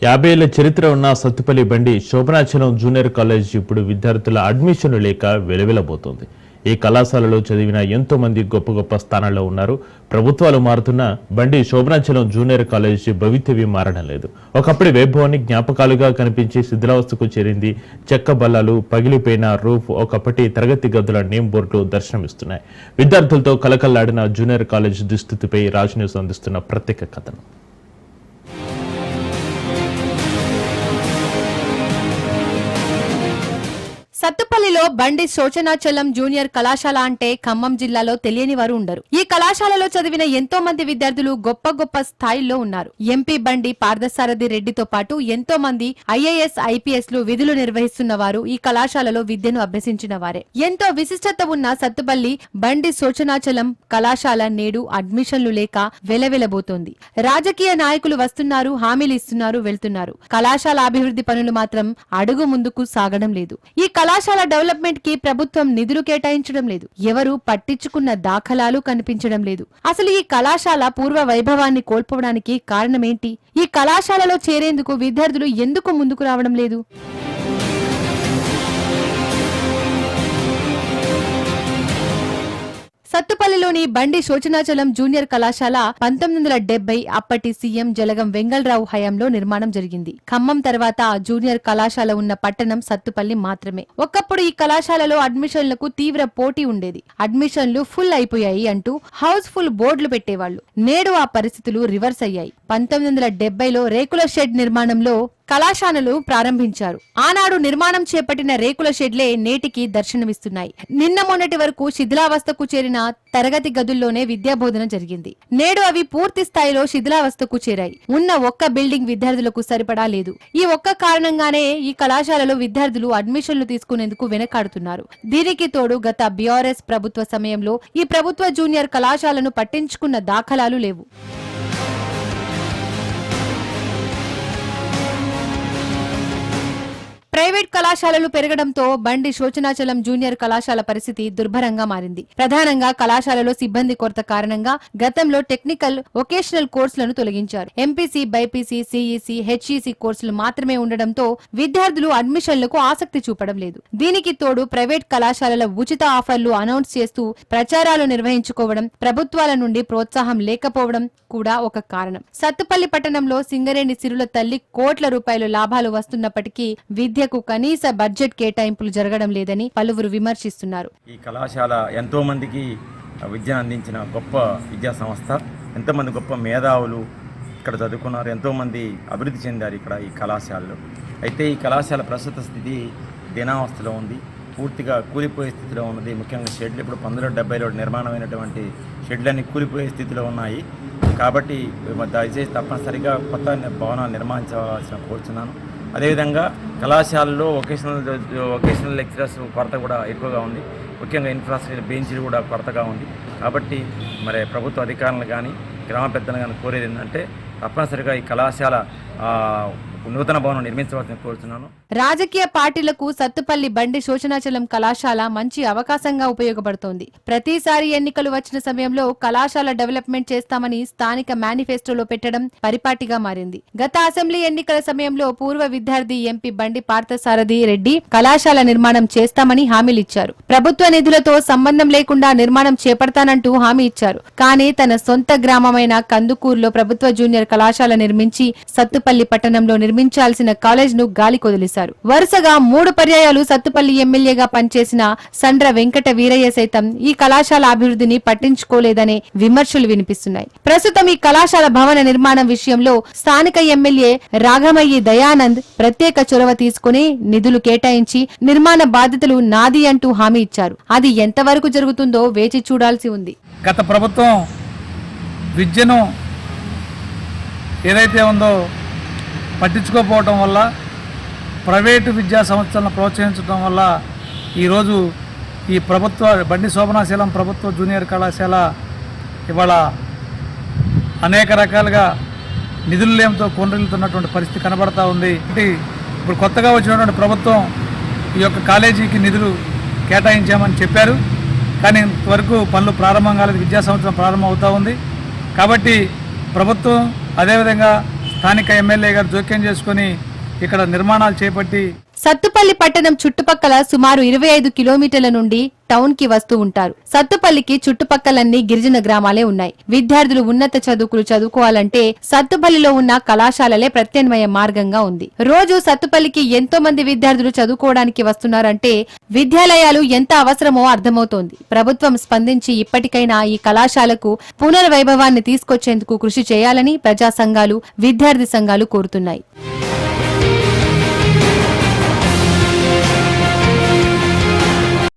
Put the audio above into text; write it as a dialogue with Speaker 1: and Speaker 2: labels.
Speaker 1: 50 ఏళ్ల చరిత్ర ఉన్న సత్తుపల్లి బండి శోభనాచలం జూనియర్ కాలేజ్ ఇప్పుడు విద్యార్థుల అడ్మిషన్లు లేక వెలవెలబోతోంది. ఈ కళాశాలలో చదివిన ఎంతో మంది గొప్ప గొప్ప స్థానాల్లో ఉన్నారు. ప్రభుత్వాలు మారుతున్న బండి శోభనాచలం జూనియర్ కాలేజ్ భవితవ్యం మారడం లేదు. ఒకప్పటి వైభవాన్ని జ్ఞాపకాలుగా కనిపించి శిథిలావస్థకు చేరింది. చెక్క బల్లాలు, పగిలిపోయిన రూఫ్, ఒకప్పటి తరగతి గదుల నేమ్ బోర్డులు దర్శనమిస్తున్నాయి. విద్యార్థులతో కలకల్లాడిన జూనియర్ కాలేజ్ దుస్థితిపై రాజ్ న్యూస్ అందిస్తున్న ప్రత్యేక కథనం.
Speaker 2: సత్తుపల్లిలో బండి శోచనాచలం జూనియర్ కళాశాల అంటే ఖమ్మం జిల్లాలో తెలియని వారు ఉండరు. ఈ కళాశాలలో చదివిన ఎంతో మంది విద్యార్థులు గొప్ప గొప్ప స్థాయిల్లో ఉన్నారు. ఎంపీ బండి పార్థసారథి రెడ్డితో పాటు ఎంతో మంది IAS, IPS లు విధులు నిర్వహిస్తున్న వారు ఈ కళాశాలలో విద్యను అభ్యసించిన వారే. ఎంతో విశిష్టత ఉన్న సత్తుపల్లి బండి శోచనాచలం కళాశాల నేడు అడ్మిషన్లు లేక వెలవెలబోతోంది. రాజకీయ నాయకులు వస్తున్నారు, హామీలు ఇస్తున్నారు, వెళ్తున్నారు. కళాశాల అభివృద్ధి పనులు మాత్రం అడుగు ముందుకు సాగడం లేదు. ఈ కళాశాల డెవలప్మెంట్ కి ప్రభుత్వం నిధులు కేటాయించడం లేదు. ఎవరు పట్టించుకున్న దాఖలాలు కనిపించడం లేదు. అసలు ఈ కళాశాల పూర్వ వైభవాన్ని కోల్పోవడానికి కారణమేంటి? ఈ కళాశాలలో చేరేందుకు విద్యార్థులు ఎందుకు ముందుకు రావడం లేదు? సత్తుపల్లిలోని బండి శోచనాచలం జూనియర్ కళాశాల 1970 అప్పటి సీఎం జలగం వెంగళరావు హయాంలో నిర్మాణం జరిగింది. ఖమ్మం తర్వాత జూనియర్ కళాశాల ఉన్న పట్టణం సత్తుపల్లి మాత్రమే. ఒకప్పుడు ఈ కళాశాలలో అడ్మిషన్లకు తీవ్ర పోటీ ఉండేది. అడ్మిషన్లు ఫుల్ అయిపోయాయి అంటూ హౌస్ ఫుల్ బోర్డులు పెట్టేవాళ్లు. నేడు ఆ పరిస్థితులు రివర్స్ అయ్యాయి. 1970లో రేకుల షెడ్ నిర్మాణంలో కళాశాలలు ప్రారంభించారు. ఆనాడు నిర్మాణం చేపట్టిన రేకుల షెడ్లే నేటికి దర్శనమిస్తున్నాయి. నిన్న మొన్నటి వరకు శిథిలావస్థకు చేరిన తరగతి గదుల్లోనే విద్యాబోధన జరిగింది. నేడు అవి పూర్తి స్థాయిలో శిథిలావస్థకు చేరాయి. ఉన్న ఒక్క బిల్డింగ్ విద్యార్థులకు సరిపడా లేదు. ఈ ఒక్క కారణంగానే ఈ కళాశాలలో విద్యార్థులు అడ్మిషన్లు తీసుకునేందుకు వెనకాడుతున్నారు. దీనికి తోడు గత BRS ప్రభుత్వ సమయంలో ఈ ప్రభుత్వ జూనియర్ కళాశాలను పట్టించుకున్న దాఖలాలు లేవు. ప్రైవేట్ కళాశాలలు పెరగడంతో బండి శోచనాచలం జూనియర్ కళాశాల పరిస్థితి దుర్భరంగా మారింది. ప్రధానంగా కళాశాలలో సిబ్బంది కొరత కారణంగా గతంలో టెక్నికల్, వొకేషనల్ కోర్సులను తొలగించారు. MPC, BIPC, CEC, HEC కోర్సులు మాత్రమే ఉండడంతో విద్యార్థులు అడ్మిషన్లకు ఆసక్తి చూపడం లేదు. దీనికి తోడు ప్రైవేట్ కళాశాలల ఉచిత ఆఫర్లు అనౌన్స్ చేస్తూ ప్రచారాలు నిర్వహించుకోవడం, ప్రభుత్వాల నుండి ప్రోత్సాహం లేకపోవడం కూడా ఒక కారణం. సత్తుపల్లి పట్టణంలో సింగరేణి సిరుల తల్లి కోట్ల రూపాయల లాభాలు వస్తున్నప్పటికీ విద్యకు కనీస బడ్జెట్ కేటాయింపులు జరగడం లేదని పలువురు విమర్శిస్తున్నారు.
Speaker 3: ఈ కళాశాల ఎంతో మందికి విద్యను అందించిన గొప్ప విద్యా సంస్థ. ఎంతోమంది గొప్ప మేధావులు ఇక్కడ చదువుకున్నారు. ఎంతోమంది అభివృద్ధి చెందారు ఇక్కడ ఈ కళాశాలలో. అయితే ఈ కళాశాల ప్రస్తుత స్థితి దీనావస్థలో ఉంది. పూర్తిగా కూలిపోయే స్థితిలో ఉన్నది. ముఖ్యంగా షెడ్లు ఇప్పుడు 1970లో నిర్మాణమైనటువంటి షెడ్లన్నీ కూలిపోయే స్థితిలో ఉన్నాయి. కాబట్టి దయచేసి తప్పనిసరిగా కొత్త భవనాలు నిర్మించవలసిన కోరుతున్నాను. అదేవిధంగా కళాశాలలో వొకేషనల్ లెక్చరర్స్ కొరత కూడా ఎక్కువగా ఉంది. ముఖ్యంగా ఇన్ఫ్రాస్ట్రక్చర్ బెంచ్లు కూడా కొరతగా ఉంది. కాబట్టి మరి ప్రభుత్వ అధికారులు కానీ గ్రామ పెద్దలు కానీ కోరేది ఏంటంటే తప్పనిసరిగా ఈ కళాశాల నూతన భవనం నిర్మించవలసిన కోరుతున్నాను.
Speaker 2: రాజకీయ పార్టీలకు సత్తుపల్లి బండి శోచనాచలం కళాశాల మంచి అవకాశంగా ఉపయోగపడుతోంది. ప్రతిసారి ఎన్నికలు వచ్చిన సమయంలో కళాశాల డెవలప్మెంట్ చేస్తామని స్థానిక మేనిఫెస్టోలో పెట్టడం పరిపాటిగా మారింది. గత అసెంబ్లీ ఎన్నికల సమయంలో పూర్వ విద్యార్థి ఎంపీ బండి పార్థసారథి రెడ్డి కళాశాల నిర్మాణం చేస్తామని హామీలిచ్చారు. ప్రభుత్వ నిధులతో సంబంధం లేకుండా నిర్మాణం చేపడతానంటూ హామీ ఇచ్చారు. కానీ తన సొంత గ్రామమైన కందుకూరులో ప్రభుత్వ జూనియర్ కళాశాల నిర్మించి సత్తుపల్లి పట్టణంలో నిర్మించాల్సిన కాలేజ్ ను గాలి కొదిలేశారు. వరుసగా 3 పర్యాయాలు సత్తుపల్లి ఎమ్మెల్యేగా పనిచేసిన సండ్ర వెంకట వీరయ్య సైతం ఈ కళాశాల అభివృద్ధిని పట్టించుకోలేదనే విమర్శలు వినిపిస్తున్నాయి. ప్రస్తుతం ఈ కళాశాల భవన నిర్మాణం విషయంలో స్థానిక ఎమ్మెల్యే రాఘమయ్యి దయానంద్ ప్రత్యేక చొరవ తీసుకుని నిధులు కేటాయించి నిర్మాణ బాధ్యతలు నాది అంటూ హామీ ఇచ్చారు. అది ఎంతవరకు జరుగుతుందో వేచి చూడాల్సి ఉంది.
Speaker 4: గత ప్రభుత్వం విద్యను ఏదైతే ఉందో పట్టించుకోకపోవడం వల్ల, ప్రైవేటు విద్యా సంస్థలను ప్రోత్సహించడం వల్ల ఈరోజు ఈ ప్రభుత్వ బండి శోభనాచలం ప్రభుత్వ జూనియర్ కళాశాల ఇవాళ అనేక రకాలుగా నిధులు లేమితో కొనరిల్లుతున్నటువంటి పరిస్థితి కనబడతా ఉంది. ఇప్పుడు కొత్తగా వచ్చినటువంటి ప్రభుత్వం ఈ యొక్క కాలేజీకి నిధులు కేటాయించామని చెప్పారు. కానీ ఇంతవరకు పనులు ప్రారంభం కాలేదు. విద్యా సంవత్సరం ప్రారంభం అవుతూ ఉంది. కాబట్టి ప్రభుత్వం అదేవిధంగా స్థానిక ఎమ్మెల్యే గారు జోక్యం చేసుకొని ఇక్కడ నిర్మాణాలు చేపట్టి
Speaker 2: సత్తుపల్లి పట్టణం చుట్టుపక్కల సుమారు 25 కిలోమీటర్ల నుండి టౌన్ కి వస్తూ ఉంటారు. సత్తుపల్లికి చుట్టుపక్కలన్నీ గిరిజన గ్రామాలే ఉన్నాయి. విద్యార్థులు ఉన్నత చదువుకులు చదువుకోవాలంటే సత్తుపల్లిలో ఉన్న కళాశాలలే ప్రత్యామ్నాయ మార్గంగా ఉంది. రోజు సత్తుపల్లికి ఎంతో మంది విద్యార్థులు చదువుకోవడానికి వస్తున్నారంటే విద్యాలయాలు ఎంత అవసరమో అర్థమవుతోంది. ప్రభుత్వం స్పందించి ఇప్పటికైనా ఈ కళాశాలకు పునర్వైభవాన్ని తీసుకొచ్చేందుకు కృషి చేయాలని ప్రజా సంఘాలు, విద్యార్థి సంఘాలు కోరుతున్నాయి.